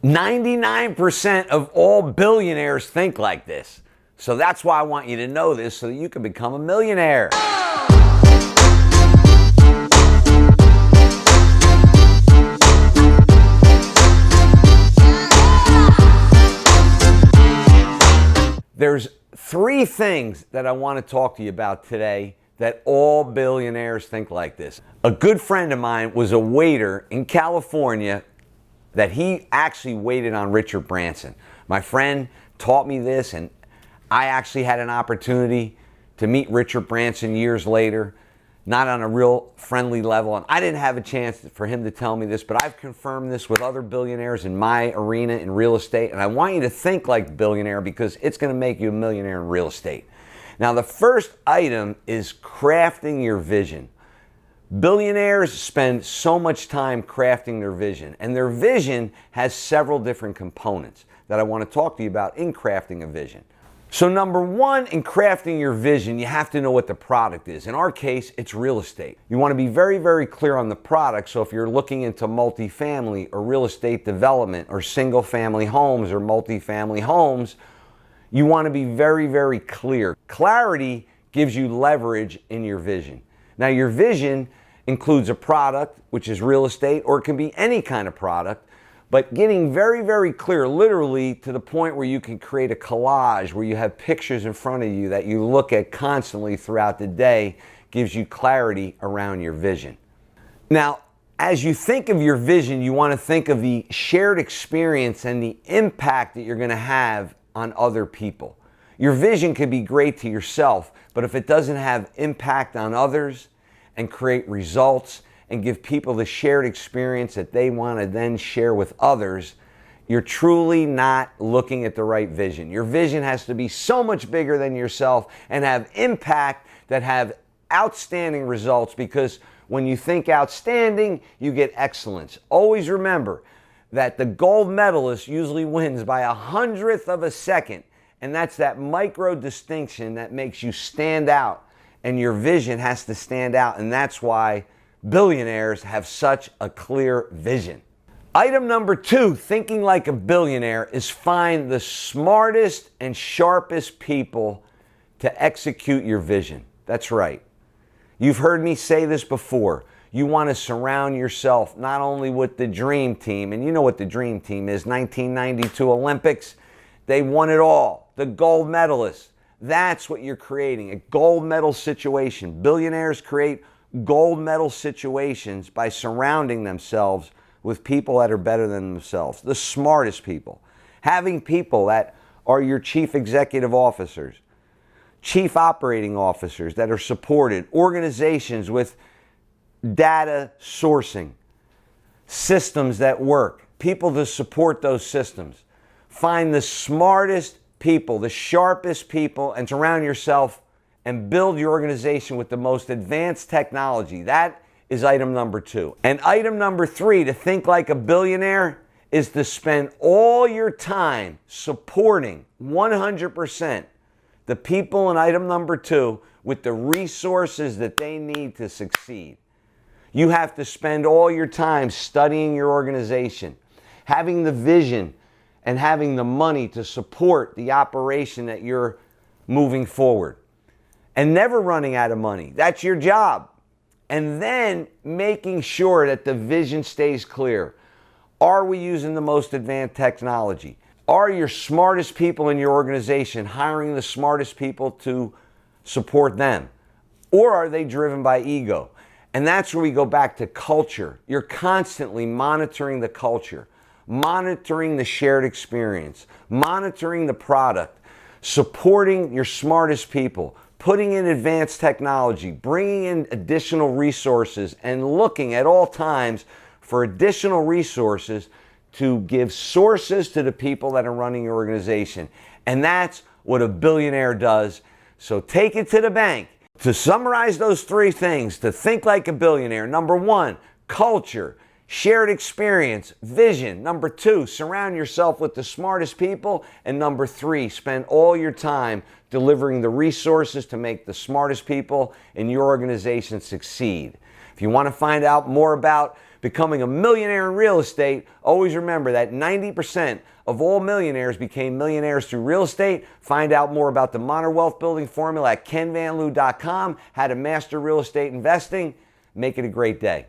99% of all billionaires think like this. So that's why I want you to know this so that you can become a millionaire. There's three things that I want to talk to you about today that all billionaires think like this. A good friend of mine was a waiter in California that he actually waited on Richard Branson. My friend taught me this, and I actually had an opportunity to meet Richard Branson years later, not on a real friendly level. And I didn't have a chance for him to tell me this, but I've confirmed this with other billionaires in my arena in real estate. And I want you to think like a billionaire because it's going to make you a millionaire in real estate. Now, the first item is crafting your vision. Billionaires spend so much time crafting their vision, and their vision has several different components that I want to talk to you about in crafting a vision. So number one, in crafting your vision, you have to know what the product is. In our case, it's real estate. You want to be very, very clear on the product. So if you're looking into multifamily or real estate development or single family homes or multifamily homes, you want to be very, very clear. Clarity gives you leverage in your vision. Now, your vision includes a product, which is real estate, or it can be any kind of product. But getting very, very clear, literally to the point where you can create a collage, where you have pictures in front of you that you look at constantly throughout the day, gives you clarity around your vision. Now, as you think of your vision, you want to think of the shared experience and the impact that you're going to have on other people. Your vision could be great to yourself, but if it doesn't have impact on others and create results, and give people the shared experience that they want to then share with others, you're truly not looking at the right vision. Your vision has to be so much bigger than yourself and have impact that have outstanding results, because when you think outstanding, you get excellence. Always remember that the gold medalist usually wins by 100th of a second, and that's that micro distinction that makes you stand out, and your vision has to stand out, and that's why billionaires have such a clear vision. Item number two, thinking like a billionaire, is find the smartest and sharpest people to execute your vision. That's right. You've heard me say this before. You want to surround yourself not only with the dream team, and you know what the dream team is, 1992 Olympics, they won it all, the gold medalists. That's what you're creating, a gold medal situation. Billionaires create gold medal situations by surrounding themselves with people that are better than themselves, the smartest people. Having people that are your chief executive officers, chief operating officers that are supported, organizations with data sourcing, systems that work, people to support those systems. Find the smartest people, the sharpest people, and surround yourself and build your organization with the most advanced technology. That is item number two. And item number three, to think like a billionaire, is to spend all your time supporting 100% the people in item number two with the resources that they need to succeed. You have to spend all your time studying your organization, having the vision, and having the money to support the operation that you're moving forward. And never running out of money. That's your job. And then making sure that the vision stays clear. Are we using the most advanced technology? Are your smartest people in your organization hiring the smartest people to support them? Or are they driven by ego? And that's where we go back to culture. You're constantly monitoring the culture, monitoring the shared experience, monitoring the product, supporting your smartest people, putting in advanced technology, bringing in additional resources, and looking at all times for additional resources to give sources to the people that are running your organization. And that's what a billionaire does. So take it to the bank. To summarize those three things, to think like a billionaire: number one, culture, shared experience, vision. Number two, surround yourself with the smartest people. And number three, spend all your time delivering the resources to make the smartest people in your organization succeed. If you want to find out more about becoming a millionaire in real estate, always remember that 90% of all millionaires became millionaires through real estate. Find out more about the Modern Wealth Building Formula at kenvanliew.com, how to master real estate investing. Make it a great day.